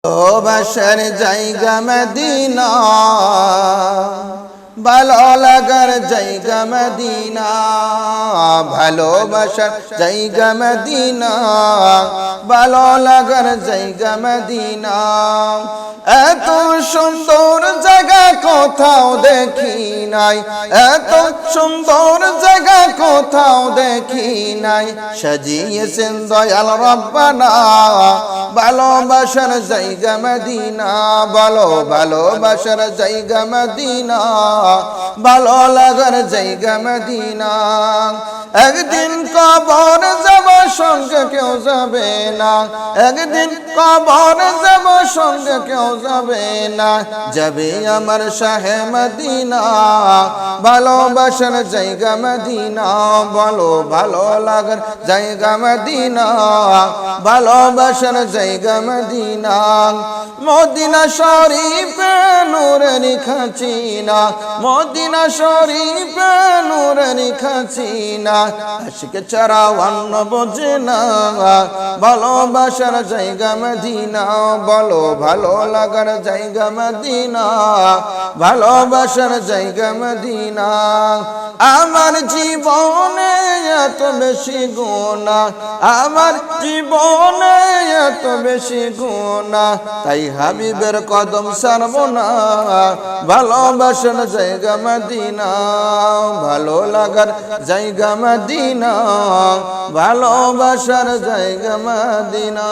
ভালোবাসার জায়গা মদিনা, ভালো লাগার জায়গা মদিনা, ভালোবাসার জায়গা মদিনা, ভালো লাগার জায়গা মদিনা। এত সুন্দর জায়গা কোথাও দেখি নাই, এত সুন্দর জায়গা কোথাও দেখি নাই। সাজিয়েছেন দয়াল রব্বানা ভালোবাসার জায়গা মদিনা, ভালো ভালোবাসার জায়গা মদিনা, ভালো লাগার জায়গা মদিনা। একদিন কবর যাব সঙ্গে কেউ যাবে না, একদিন কবর যাব সঙ্গে কেউ যাবে না। যাবে আমার শাহে মদিনা ভালোবাসার জায়গা মদিনা, ভালো ভালো লাগার জায়গা মদিনা, ভালোবাসার জায়গা মদিনা। মদিনা শরীফে নূরের খাঁচিনা, মদিনা শরীফে নূরের খাঁচিনা। আশিক ছাড়া অন্য বোঝে না ভালোবাসার জায়গা মদিনা, বলো ভালো লাগার জায়গা মদিনা, ভালোবাসার জায়গা মদিনা। আমার জীবনে এত বেশি গুনাহ, আমার জীবনে এত বেশি গুনাহ, তাই হাবিবের কদম ছাড়ব না। ভালোবাসার জায়গা মদিনা, ভালো লাগার জায়গা মদিনা, ভালোবাসার জায়গা মদিনা।